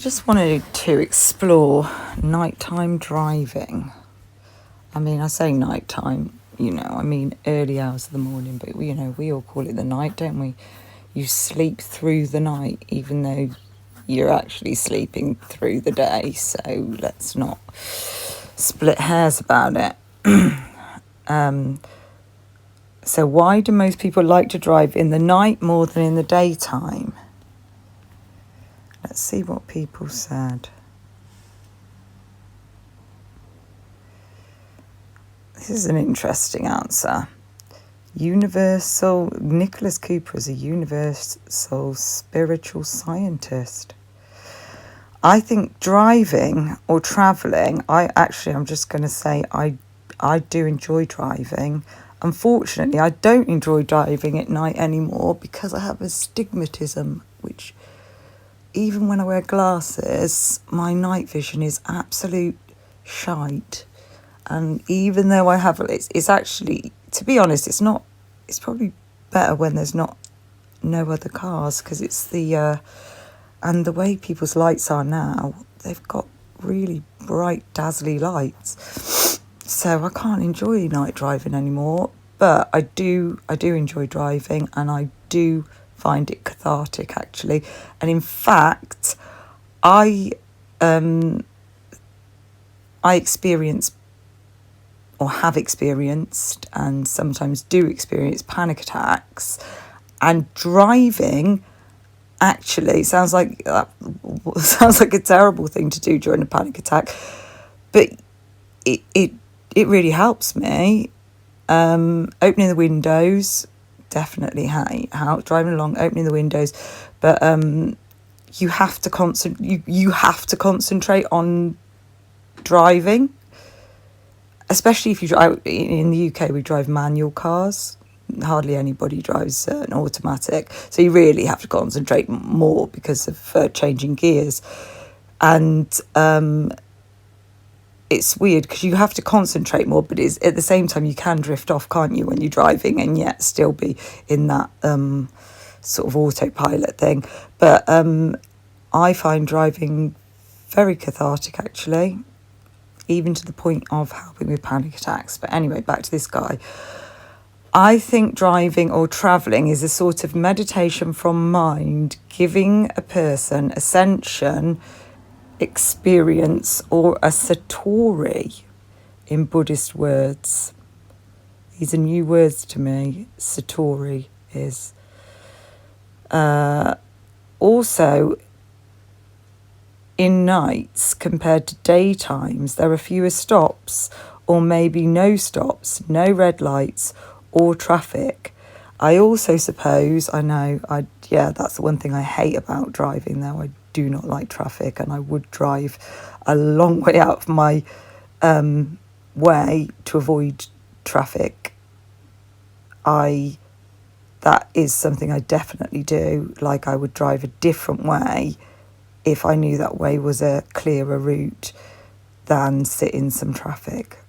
just wanted to explore nighttime driving. I mean, I say nighttime, I mean early hours of the morning, but, we all call it the night, don't we? You sleep through the night, even though you're actually sleeping through the day, so let's not split hairs about it. So why do most people like to drive in the night more than in the daytime? Let's see what people said. This is an interesting answer. Nicholas Cooper is a universal spiritual scientist. I think driving or travelling, I'm just going to say I do enjoy driving. Unfortunately, I don't enjoy driving at night anymore because I have astigmatism, which even when I wear glasses, my night vision is absolute shite. And even though I have, it's actually, to be honest, it's probably better when there's no other cars, because it's and the way people's lights are now, they've got really bright, dazzly lights. So I can't enjoy night driving anymore, but I do enjoy driving, and I do find it cathartic, actually. And in fact, I experience or have experienced and sometimes do experience panic attacks, and driving actually sounds like a terrible thing to do during a panic attack, but it really helps me. Opening the windows, definitely how driving along, opening the windows, but you have to concentrate on driving, especially if you drive. In the UK, we drive manual cars. Hardly anybody drives an automatic, so you really have to concentrate more because of changing gears. And it's weird because you have to concentrate more, but at the same time you can drift off, can't you, when you're driving, and yet still be in that sort of autopilot thing. But I find driving very cathartic, actually, even to the point of helping with panic attacks. But anyway, back to this guy. I think driving or travelling is a sort of meditation from mind, giving a person ascension, experience, or a satori in Buddhist words. These are new words to me. Satori is. Also, in nights compared to daytimes, there are fewer stops, or maybe no stops, no red lights or traffic. I also suppose, that's the one thing I hate about driving, though. I do not like traffic, and I would drive a long way out of my way to avoid traffic. That is something I definitely do. Like, I would drive a different way if I knew that way was a clearer route than sit in some traffic,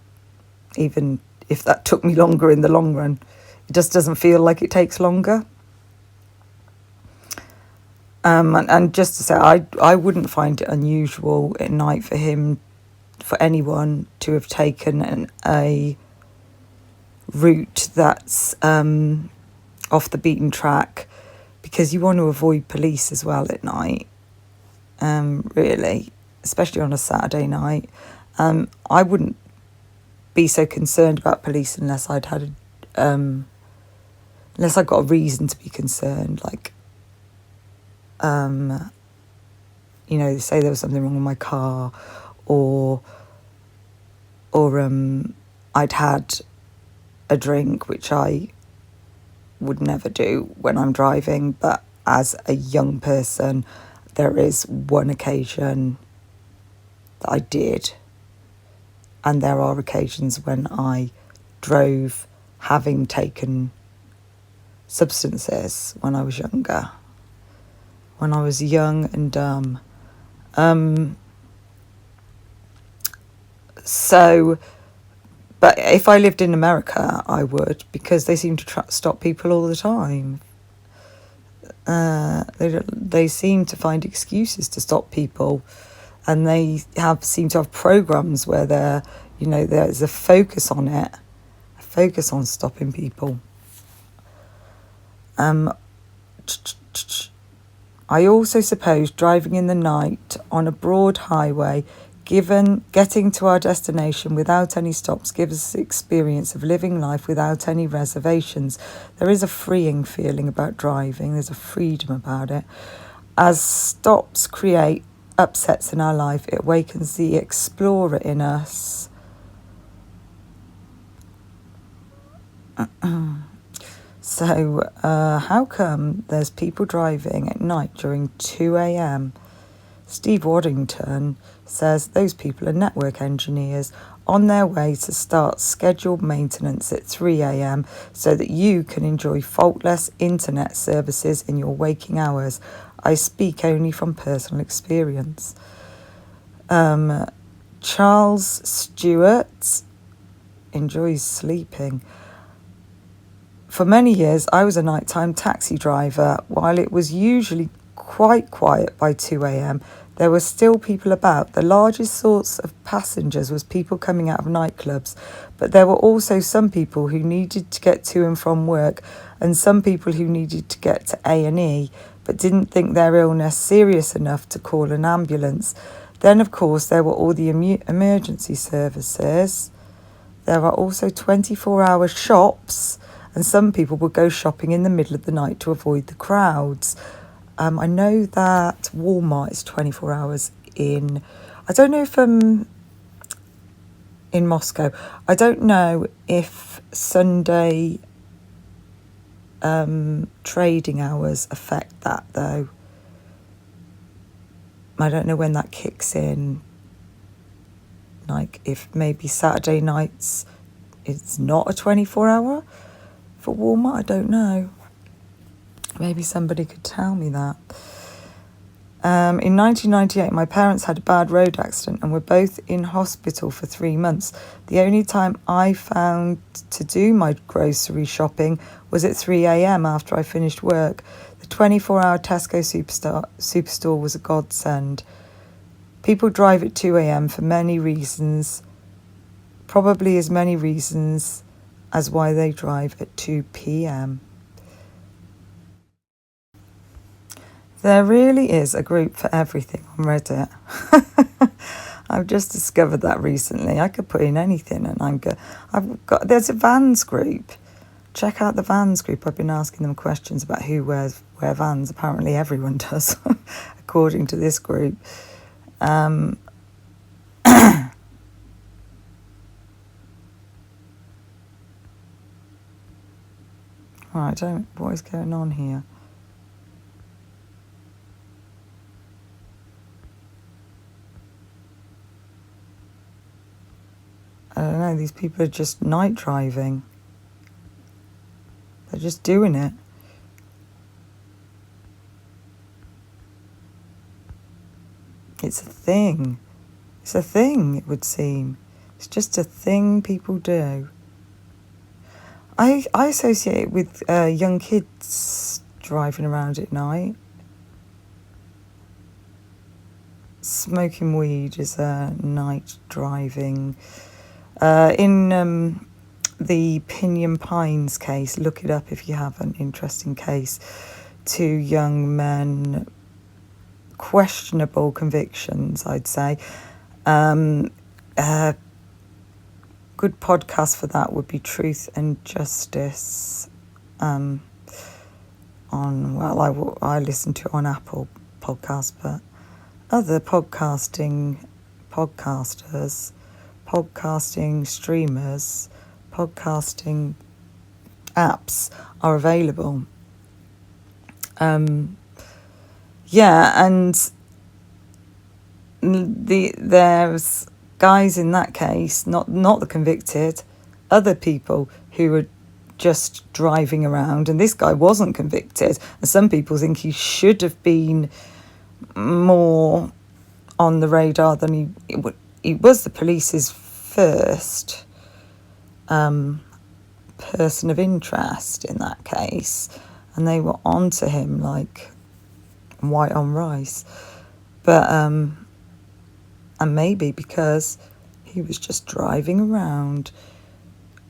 even if that took me longer in the long run. It just doesn't feel like it takes longer. And just to say, I wouldn't find it unusual at night for anyone to have taken a route that's off the beaten track, because you want to avoid police as well at night, really, especially on a Saturday night. I wouldn't be so concerned about police unless I'd had unless I got a reason to be concerned, like say there was something wrong with my car, or I'd had a drink, which I would never do when I'm driving. But as a young person, there is one occasion that I did, and there are occasions when I drove having taken substances when I was younger, when I was young and dumb. But if I lived in America, I would, because they seem to stop people all the time. they seem to find excuses to stop people, and they seem to have programs where there's a focus on it, a focus on stopping people. I also suppose driving in the night on a broad highway, getting to our destination without any stops, gives us the experience of living life without any reservations. There is a freeing feeling about driving. There's a freedom about it. As stops create upsets in our life, it awakens the explorer in us. So, how come there's people driving at night during 2 a.m? Steve Waddington says those people are network engineers on their way to start scheduled maintenance at 3 a.m. so that you can enjoy faultless internet services in your waking hours. I speak only from personal experience. Charles Stewart enjoys sleeping. For many years, I was a nighttime taxi driver. While it was usually quite quiet by 2 a.m, there were still people about. The largest source of passengers was people coming out of nightclubs, but there were also some people who needed to get to and from work, and some people who needed to get to A&E, but didn't think their illness serious enough to call an ambulance. Then, of course, there were all the emergency services. There are also 24-hour shops, and some people would go shopping in the middle of the night to avoid the crowds. I know that Walmart is 24 hours in. I don't know if in Moscow. I don't know if Sunday trading hours affect that, though. I don't know when that kicks in. Like, if maybe Saturday nights it's not a 24-hour for Walmart, I don't know. Maybe somebody could tell me that. In 1998, my parents had a bad road accident and were both in hospital for 3 months. The only time I found to do my grocery shopping was at 3 a.m. after I finished work. The 24-hour Tesco superstore was a godsend. People drive at 2 a.m. for many reasons, probably as many reasons as why they drive at 2 p.m. There really is a group for everything on Reddit. I've just discovered that recently. I could put in anything, and there's a Vans group. Check out the Vans group. I've been asking them questions about who wear Vans. Apparently everyone does, according to this group. What is going on here? I don't know, these people are just night driving. They're just doing it. It's a thing. It's a thing, it would seem. It's just a thing people do. I associate it with young kids driving around at night. Smoking weed is night driving. In the Pinion Pines case, look it up if you have an interesting case. 2 young men, questionable convictions, I'd say. Good podcast for that would be Truth and Justice. I listen to it on Apple Podcasts, but other podcasting streamers, podcasting apps are available. And there's guys in that case, not the convicted, other people who were just driving around, and this guy wasn't convicted, and some people think he should have been more on the radar than he was. The police's first person of interest in that case, and they were onto him like white on rice. But and maybe because he was just driving around.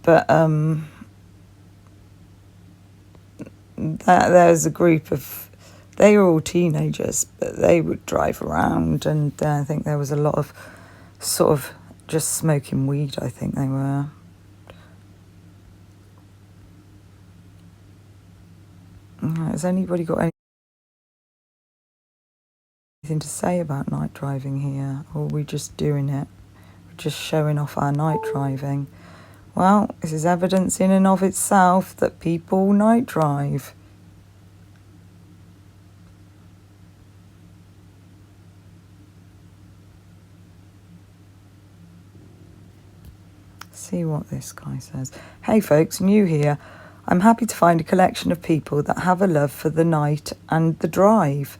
But there's a group of, they were all teenagers, but they would drive around, and I think there was a lot of sort of just smoking weed, I think they were. Has anybody got anything to say about night driving here, or are we just doing it? We're just showing off our night driving. Well, this is evidence in and of itself that people night drive. See what this guy says. Hey folks, new here. I'm happy to find a collection of people that have a love for the night and the drive.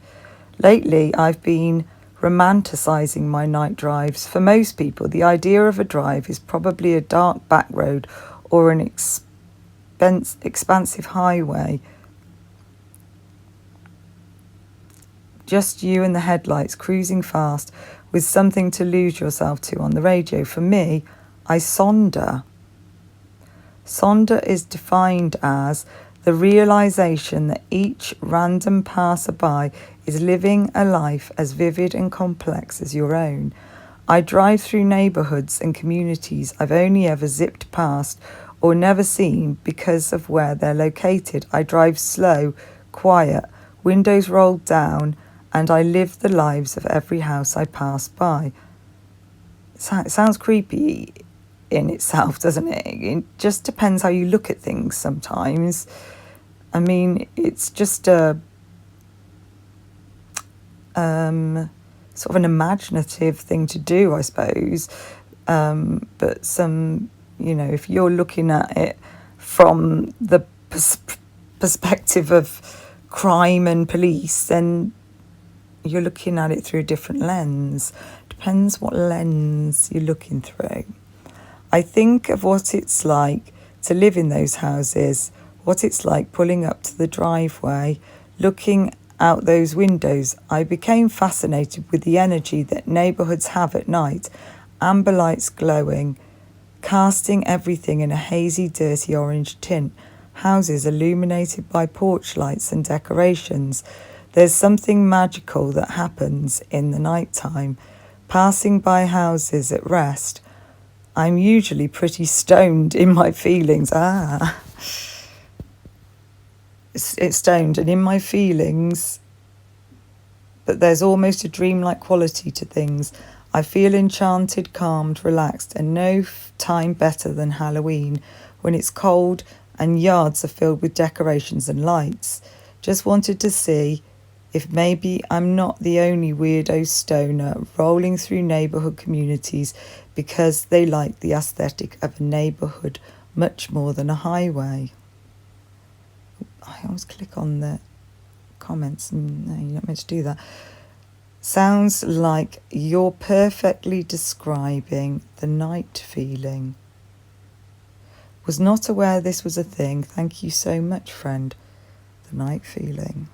Lately, I've been romanticising my night drives. For most people, the idea of a drive is probably a dark back road or an expansive highway. Just you and the headlights cruising fast with something to lose yourself to on the radio. For me, I sonder. Sonder is defined as the realisation that each random passerby is living a life as vivid and complex as your own. I drive through neighbourhoods and communities I've only ever zipped past or never seen because of where they're located. I drive slow, quiet, windows rolled down, and I live the lives of every house I pass by. It sounds creepy in itself, doesn't it? It just depends how you look at things sometimes. I mean, it's just a sort of an imaginative thing to do, I suppose. But some, if you're looking at it from the perspective of crime and police, then you're looking at it through a different lens. Depends what lens you're looking through. I think of what it's like to live in those houses, what it's like pulling up to the driveway, looking out those windows. I became fascinated with the energy that neighbourhoods have at night. Amber lights glowing, casting everything in a hazy, dirty orange tint. Houses illuminated by porch lights and decorations. There's something magical that happens in the night time. Passing by houses at rest, I'm usually pretty stoned in my feelings. It's stoned and in my feelings, but there's almost a dreamlike quality to things. I feel enchanted, calmed, relaxed, and no time better than Halloween, when it's cold and yards are filled with decorations and lights. Just wanted to see if maybe I'm not the only weirdo stoner rolling through neighbourhood communities because they like the aesthetic of a neighbourhood much more than a highway. I always click on the comments. No, you're not meant to do that. Sounds like you're perfectly describing the night feeling. Was not aware this was a thing. Thank you so much, friend. The night feeling.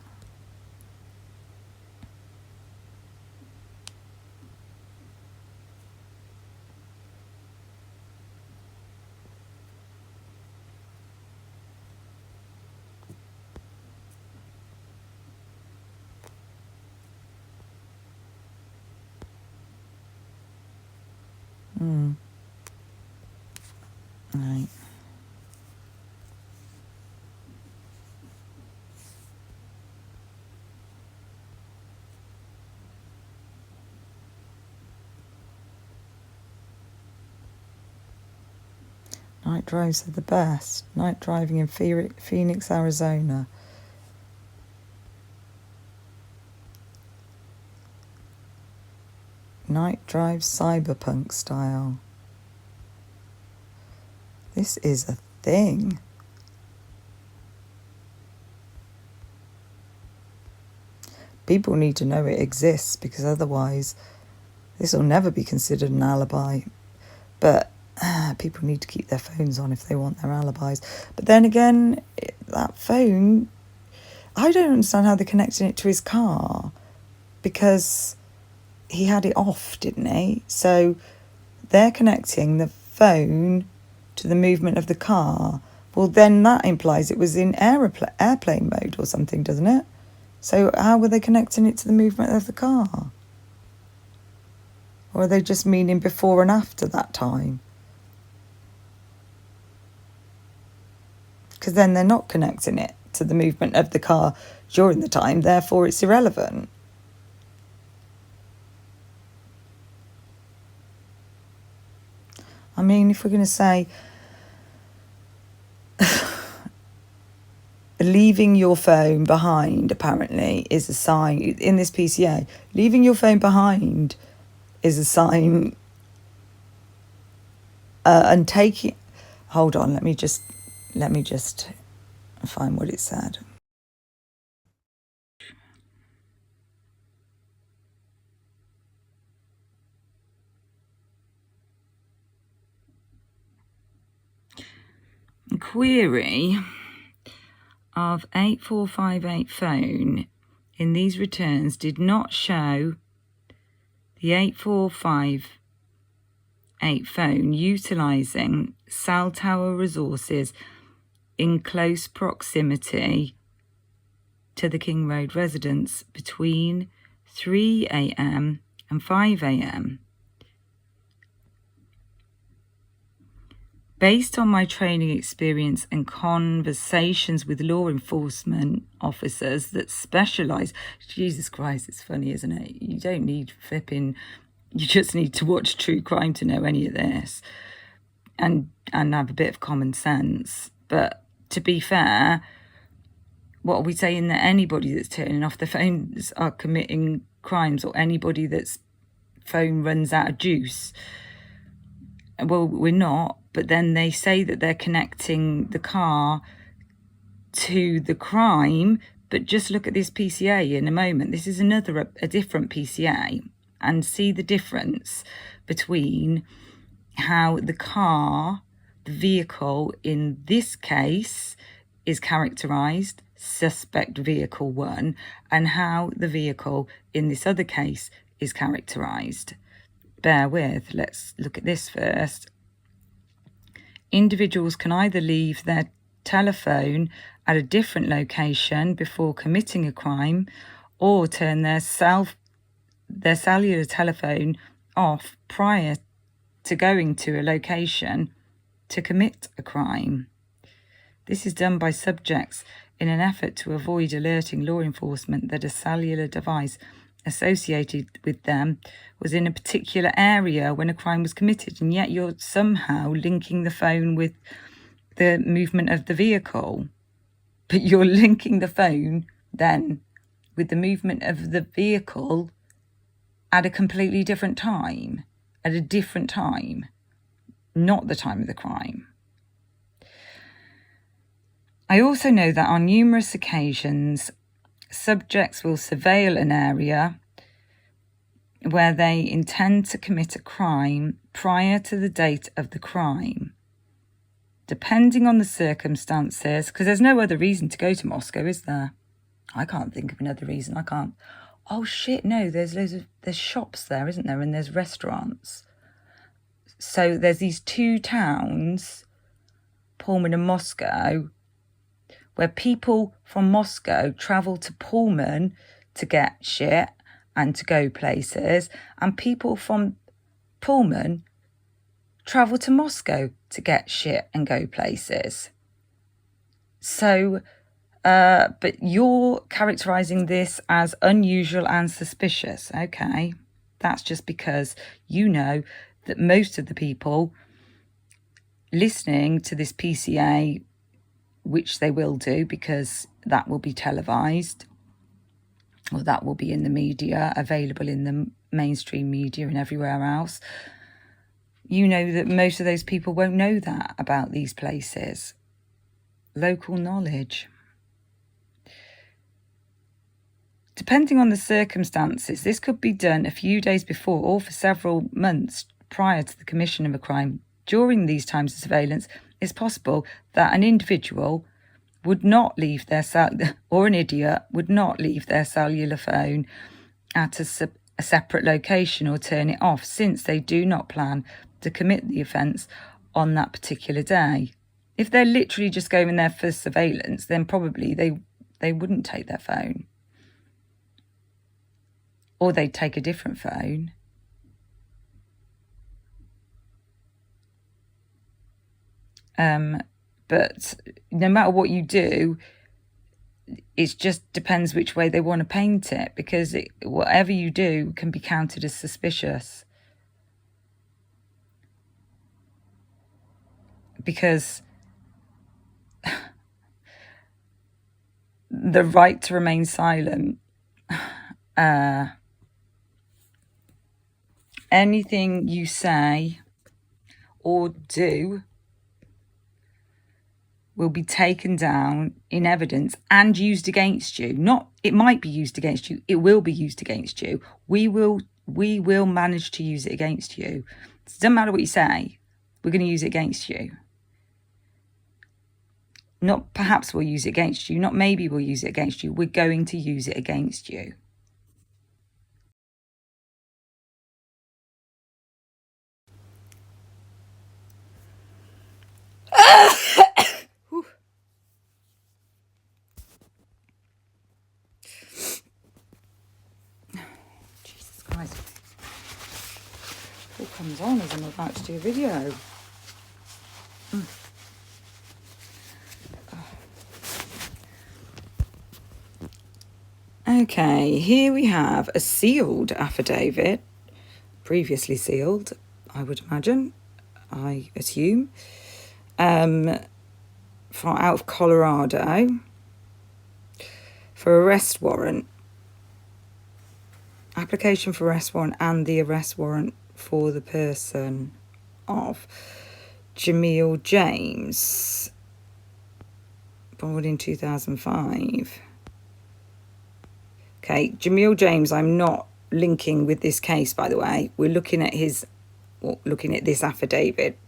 Right. Night drives are the best. Night driving in Phoenix, Arizona. Night drive cyberpunk style. This is a thing. People need to know it exists, because otherwise this will never be considered an alibi. But people need to keep their phones on if they want their alibis. But then again, that phone, I don't understand how they're connecting it to his car, because he had it off, didn't he? So they're connecting the phone to the movement of the car. Well, then that implies it was in airplane mode or something, doesn't it? So how were they connecting it to the movement of the car? Or are they just meaning before and after that time? Because then they're not connecting it to the movement of the car during the time, therefore it's irrelevant. I mean, if we're going to say leaving your phone behind, apparently, is a sign, in this PCA, leaving your phone behind is a sign, and taking, hold on, let me just find what it said. Query of 8458 phone in these returns did not show the 8458 phone utilising cell tower resources in close proximity to the King Road residence between 3 a.m. and 5 a.m. Based on my training experience and conversations with law enforcement officers that specialise, Jesus Christ, it's funny, isn't it? You don't need flipping, you just need to watch true crime to know any of this and have a bit of common sense. But to be fair, what are we saying, that anybody that's turning off their phones are committing crimes, or anybody that's phone runs out of juice? Well, we're not. But then they say that they're connecting the car to the crime. But just look at this PCA in a moment. This is a different PCA, and see the difference between how the car, the vehicle in this case, is characterised, suspect vehicle 1, and how the vehicle in this other case is characterised. Bear with, let's look at this first. Individuals can either leave their telephone at a different location before committing a crime, or turn their cellular telephone off prior to going to a location to commit a crime. This is done by subjects in an effort to avoid alerting law enforcement that a cellular device associated with them was in a particular area when a crime was committed, and yet you're somehow linking the phone with the movement of the vehicle. But you're linking the phone then with the movement of the vehicle at a completely different time, not the time of the crime. I also know that on numerous occasions, subjects will surveil an area where they intend to commit a crime prior to the date of the crime. Depending on the circumstances, because there's no other reason to go to Moscow, is there? I can't think of another reason. I can't. Oh shit, no, there's shops there, isn't there? And there's restaurants. So there's these two towns, Pullman and Moscow, where people from Moscow travel to Pullman to get shit and to go places, and people from Pullman travel to Moscow to get shit and go places. So, but you're characterising this as unusual and suspicious. Okay, that's just because you know that most of the people listening to this PCA, which they will do because that will be televised, or that will be in the media, available in the mainstream media and everywhere else. You know that most of those people won't know that about these places. Local knowledge. Depending on the circumstances, this could be done a few days before or for several months prior to the commission of a crime. During these times of surveillance, it's possible that an individual would not leave their or an idiot would not leave their cellular phone at a separate location or turn it off, since they do not plan to commit the offence on that particular day. If they're literally just going there for surveillance, then probably they wouldn't take their phone. Or they'd take a different phone. But no matter what you do, it just depends which way they want to paint it, because whatever you do can be counted as suspicious. Because the right to remain silent, anything you say or do will be taken down in evidence and used against you. Not, it might be used against you, it will be used against you. We will manage to use it against you. It doesn't matter what you say, we're going to use it against you. Not perhaps we'll use it against you, not maybe we'll use it against you, we're going to use it against you. Jesus Christ. It all comes on as I'm about to do a video. Okay, here we have a sealed affidavit, previously sealed, I would imagine, I assume, out of Colorado for arrest warrant. Application for arrest warrant and the arrest warrant for the person of Jamil James, born in 2005. Okay, Jamil James, I'm not linking with this case, by the way. We're looking at this affidavit.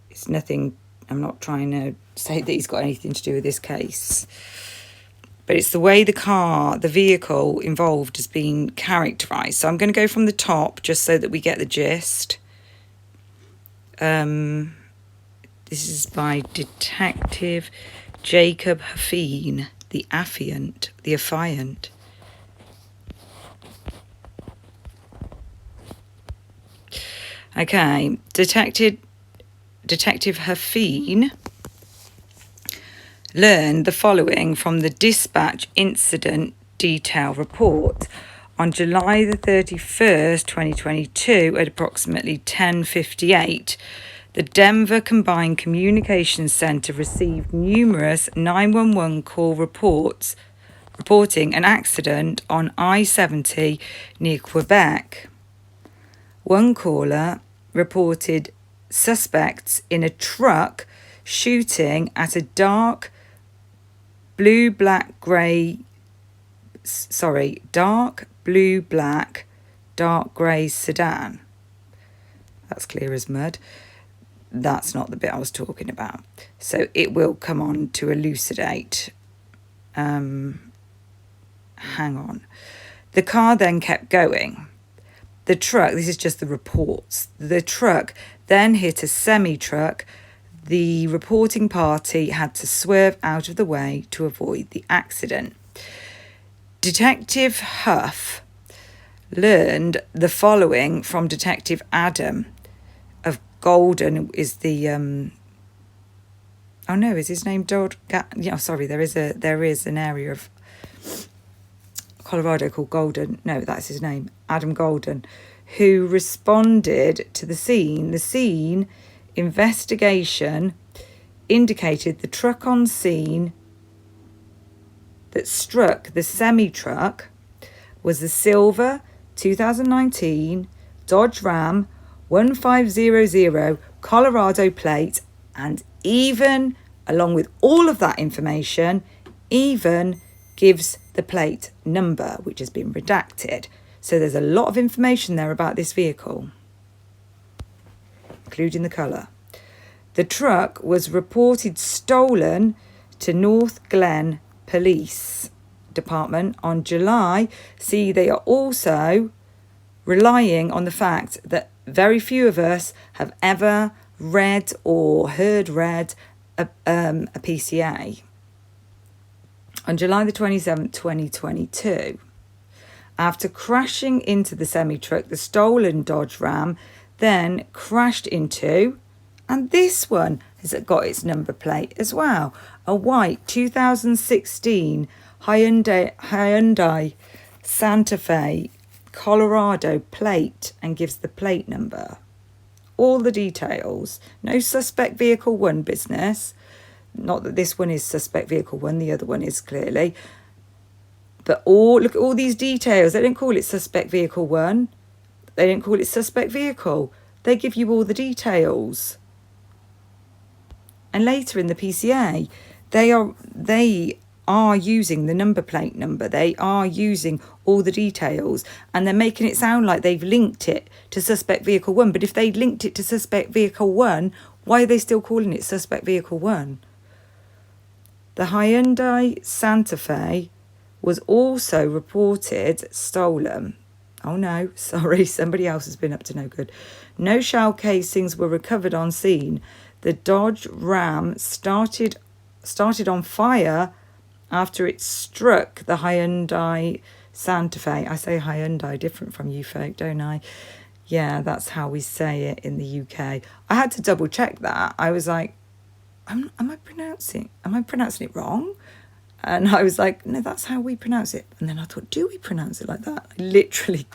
It's nothing, I'm not trying to say that he's got anything to do with this case. But it's the way the vehicle involved has been characterised. So I'm going to go from the top just so that we get the gist. This is by Detective Jacob Hafeen, the affiant. Okay, Detective Hafeen learned the following from the dispatch incident detail report. On July the 31st, 2022, at approximately 10:58, the Denver Combined Communications Center received numerous 911 call reporting an accident on I-70 near Quebec. One caller reported suspects in a truck shooting at a dark blue black grey sedan. That's clear as mud. That's not the bit I was talking about. So it will come on to elucidate. Hang on. The car then kept going. The truck, this is just the reports. The truck then hit a semi-truck. The reporting party had to swerve out of the way to avoid the accident. Detective Huff learned the following from Detective Adam of Golden. Is the is his name Dodd? Sorry, there is an area of Colorado called Golden. No, that's his name, Adam Golden, who responded to the scene. The scene investigation indicated the truck on scene that struck the semi-truck was the silver 2019 Dodge Ram 1500 Colorado plate, and even, along with all of that information, even gives the plate number, which has been redacted. So there's a lot of information there about this vehicle, including the colour. The truck was reported stolen to North Glen Police Department on July. See, they are also relying on the fact that very few of us have ever read or read a PCA. On July the 27th, 2022, after crashing into the semi-truck, the stolen Dodge Ram then crashed into, and this one has got its number plate as well, a white 2016 Hyundai Santa Fe Colorado plate, and gives the plate number. All the details. No suspect vehicle 1 business. Not that this one is suspect vehicle 1, the other one is clearly. But look at all these details. They don't call it suspect vehicle 1. They don't call it suspect vehicle. They give you all the details. And later in the PCA, they are using the number plate number. They are using all the details, and they're making it sound like they've linked it to suspect vehicle 1. But if they linked it to suspect vehicle 1, why are they still calling it suspect vehicle 1? The Hyundai Santa Fe was also reported stolen. Oh no, sorry, somebody else has been up to no good. No shell casings were recovered on scene. The Dodge Ram started on fire after it struck the Hyundai Santa Fe. I say Hyundai, different from you folk, don't I? Yeah, that's how we say it in the UK. I had to double check that. I was like, am I pronouncing it wrong? And I was like, no, that's how we pronounce it. And then I thought, do we pronounce it like that? I literally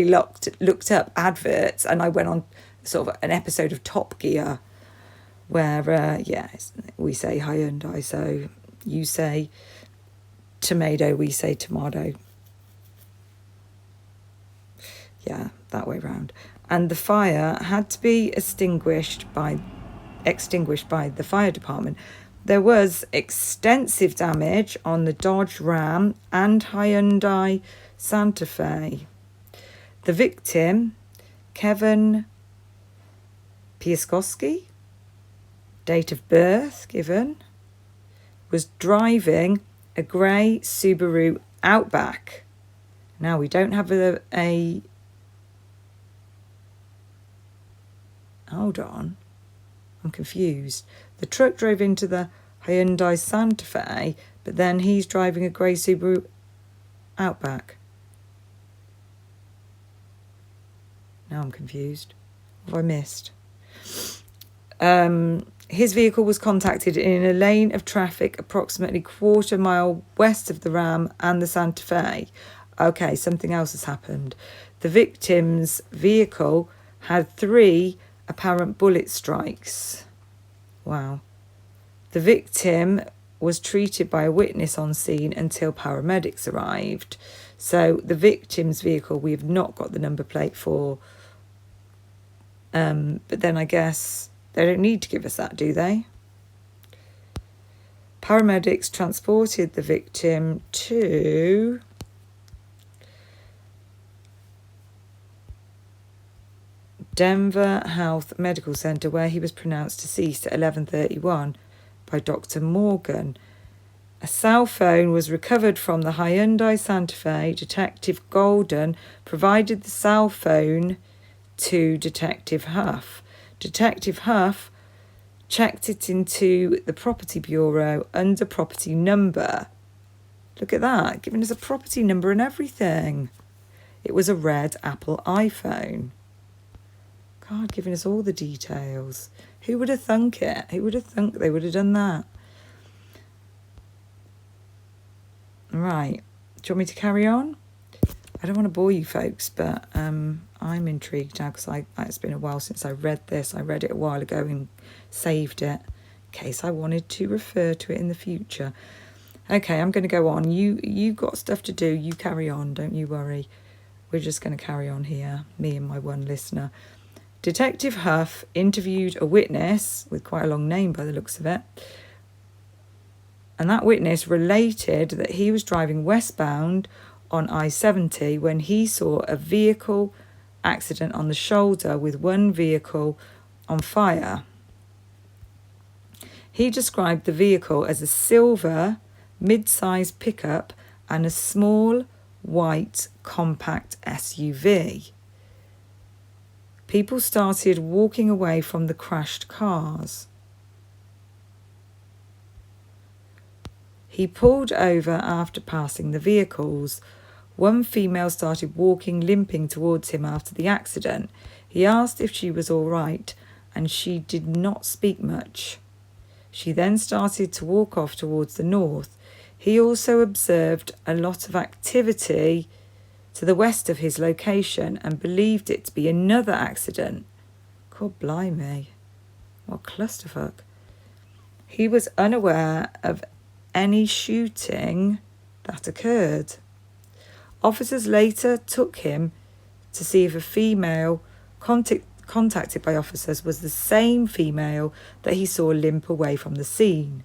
looked up adverts, and I went on sort of an episode of Top Gear where, we say Hyundai. So you say tomato, we say tomato. Yeah, that way round. And the fire had to be extinguished by the fire department. There was extensive damage on the Dodge Ram and Hyundai Santa Fe. The victim, Kevin Piaskowski, date of birth given, was driving a grey Subaru Outback. Now, we don't have a hold on, I'm confused. The truck drove into the Hyundai Santa Fe, but then he's driving a grey Subaru Outback. Now I'm confused. What have I missed? His vehicle was contacted in a lane of traffic approximately quarter mile west of the Ram and the Santa Fe. Okay, something else has happened. The victim's vehicle had 3 apparent bullet strikes. Wow. The victim was treated by a witness on scene until paramedics arrived. So the victim's vehicle, we have not got the number plate for. But then I guess they don't need to give us that, do they? Paramedics transported the victim to Denver Health Medical Center, where he was pronounced deceased at 11:31 by Dr. Morgan. A cell phone was recovered from the Hyundai Santa Fe. Detective Golden provided the cell phone to Detective Huff. Detective Huff checked it into the Property Bureau under property number. Look at that, giving us a property number and everything. It was a red Apple iPhone. God, giving us all the details. Who would have thunk it? Who would have thunk they would have done that? Right. Do you want me to carry on? I don't want to bore you folks, but I'm intrigued now because it's been a while since I read this. I read it a while ago and saved it in case I wanted to refer to it in the future. Okay, I'm going to go on. You got stuff to do. You carry on. Don't you worry. We're just going to carry on here, me and my one listener. Detective Huff interviewed a witness with quite a long name by the looks of it. And that witness related that he was driving westbound on I-70 when he saw a vehicle accident on the shoulder with one vehicle on fire. He described the vehicle as a silver, mid-sized pickup and a small, white, compact SUV. People started walking away from the crashed cars. He pulled over after passing the vehicles. One female started walking, limping towards him after the accident. He asked if she was all right, and she did not speak much. She then started to walk off towards the north. He also observed a lot of activity to the west of his location and believed it to be another accident. God blimey, what clusterfuck. He was unaware of any shooting that occurred. Officers later took him to see if a female contacted by officers was the same female that he saw limp away from the scene.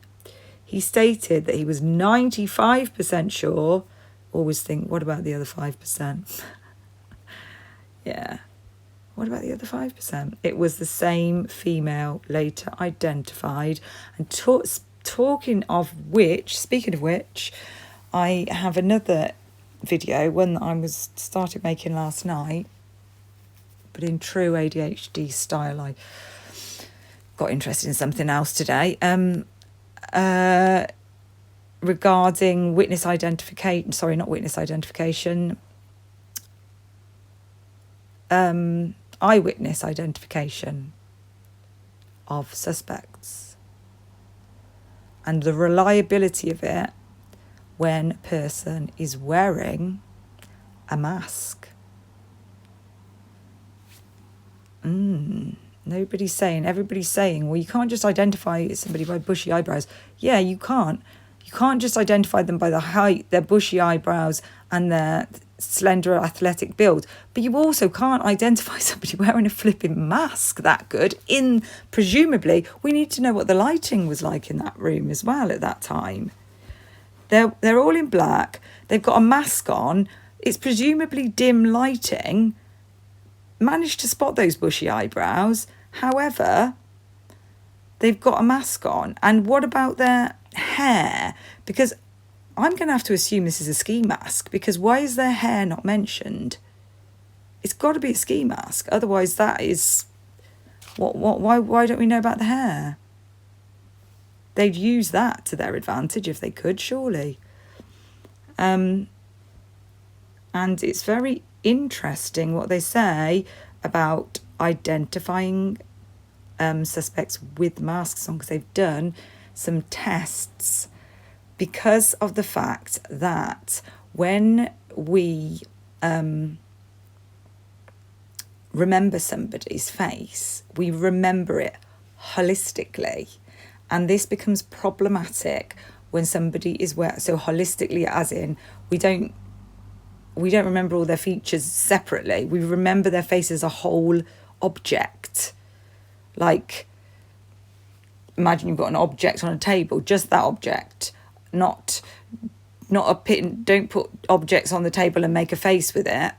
He stated that he was 95% sure. Always think, what about the other 5%? Yeah. What about the other 5%? It was the same female later identified. And speaking of which, I have another video, one that I started making last night, but in true ADHD style, I got interested in something else today. Regarding eyewitness identification of suspects and the reliability of it when a person is wearing a mask. Everybody's saying, well, you can't just identify somebody by bushy eyebrows. Yeah, you can't. You can't just identify them by the height, their bushy eyebrows and their slender athletic build. But you also can't identify somebody wearing a flipping mask that good. Presumably, we need to know what the lighting was like in that room as well at that time. They're all in black. They've got a mask on. It's presumably dim lighting. Managed to spot those bushy eyebrows. However, they've got a mask on. And what about their hair? Because I'm going to have to assume this is a ski mask, because why is their hair not mentioned? It's got to be a ski mask. Otherwise, that is... Why don't we know about the hair? They'd use that to their advantage if they could, surely. And it's very interesting what they say about identifying suspects with masks on, because they've done some tests because of the fact that when we remember somebody's face, we remember it holistically. And this becomes problematic when somebody is so holistically, as in we don't remember all their features separately. We remember their face as a whole object. Like, imagine you've got an object on a table, just that object, not a pit. Don't put objects on the table and make a face with it.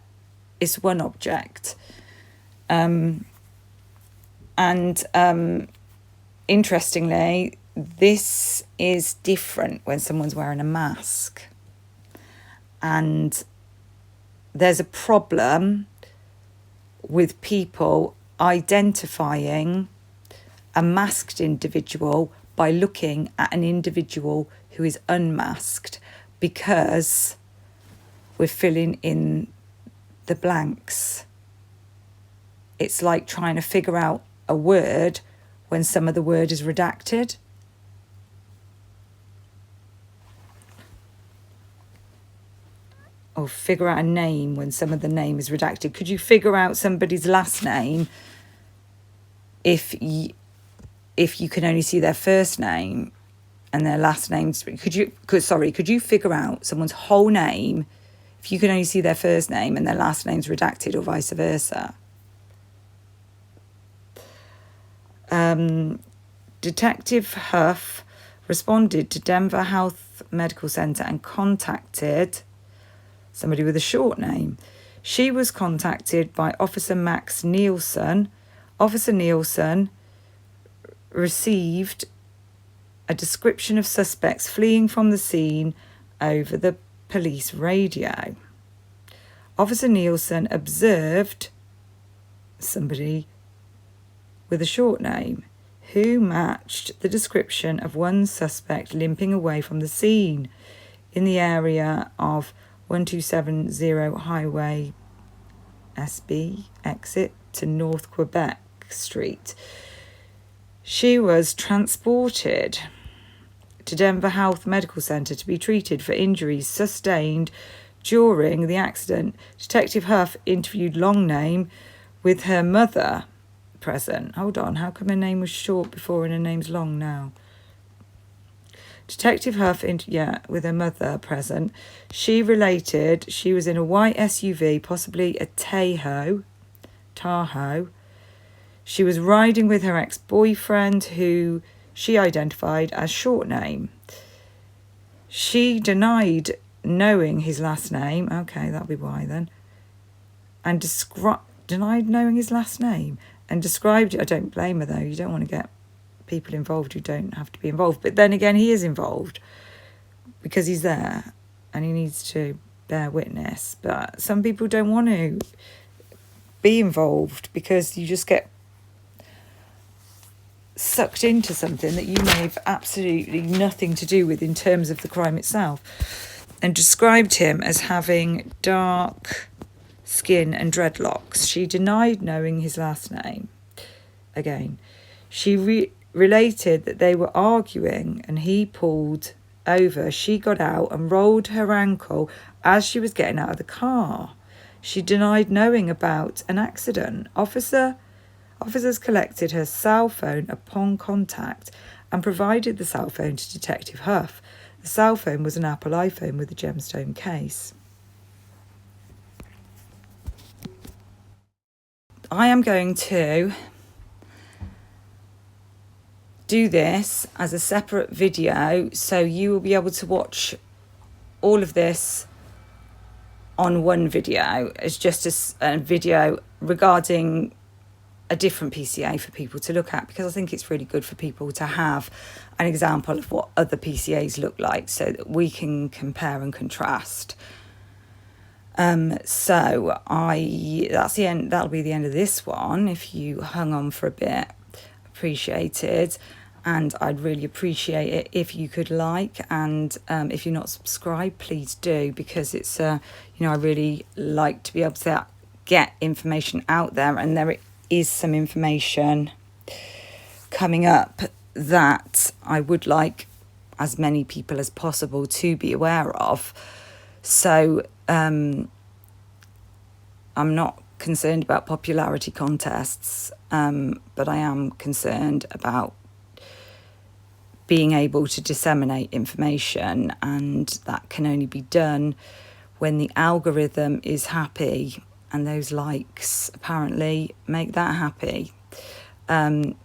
It's one object. Interestingly, this is different when someone's wearing a mask. And there's a problem with people identifying a masked individual by looking at an individual who is unmasked, because we're filling in the blanks. It's like trying to figure out a word when some of the word is redacted. Or figure out a name when some of the name is redacted. Could you figure out somebody's last name if you can only see their first name and their last name? Could you figure out someone's whole name if you can only see their first name and their last name's redacted, or vice versa? Detective Huff responded to Denver Health Medical Center and contacted somebody with a short name. She was contacted by Officer Max Nielsen. Officer Nielsen received a description of suspects fleeing from the scene over the police radio. Officer Nielsen observed somebody with a short name who matched the description of one suspect limping away from the scene in the area of 1270 Highway SB exit to North Quebec Street. She was transported to Denver Health Medical Center to be treated for injuries sustained during the accident. Detective Huff interviewed Longname with her mother present. Hold on, how come her name was short before and her name's long now? Detective Huff, with her mother present. She related she was in a white SUV, possibly a Tahoe. She was riding with her ex-boyfriend, who she identified as Short Name. She denied knowing his last name. Okay, that'll be why then. And denied knowing his last name and described it. I don't blame her though. You don't want to get people involved who don't have to be involved. But then again, he is involved because he's there and he needs to bear witness. But some people don't want to be involved because you just get sucked into something that you may have absolutely nothing to do with in terms of the crime itself. And described him as having dark skin and dreadlocks. She denied knowing his last name. Again, she related that they were arguing and he pulled over. She got out and rolled her ankle as she was getting out of the car. She denied knowing about an accident. Officers collected her cell phone upon contact and provided the cell phone to Detective Huff. The cell phone was an Apple iPhone with a gemstone case. I am going to do this as a separate video, so you will be able to watch all of this on one video. It's just a video regarding a different PCA for people to look at, because I think it's really good for people to have an example of what other PCAs look like so that we can compare and contrast. So that's the end. That'll be the end of this one. If you hung on for a bit, appreciated, and I'd really appreciate it if you could like, and if you're not subscribed, please do, because it's I really like to be able to get information out there, and there is some information coming up that I would like as many people as possible to be aware of. So I'm not concerned about popularity contests, but I am concerned about being able to disseminate information, and that can only be done when the algorithm is happy, and those likes apparently make that happy.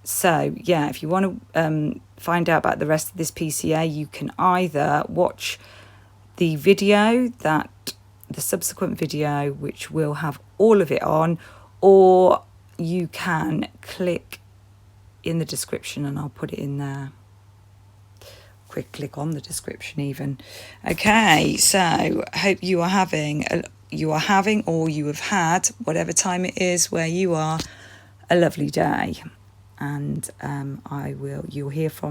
So yeah, if you want to find out about the rest of this PCA, you can either watch the subsequent video, which will have all of it on, or you can click in the description and I'll put it in there. Quick click on the description even. Okay, so I hope you are having or you have had, whatever time it is where you are, a lovely day, and you'll hear from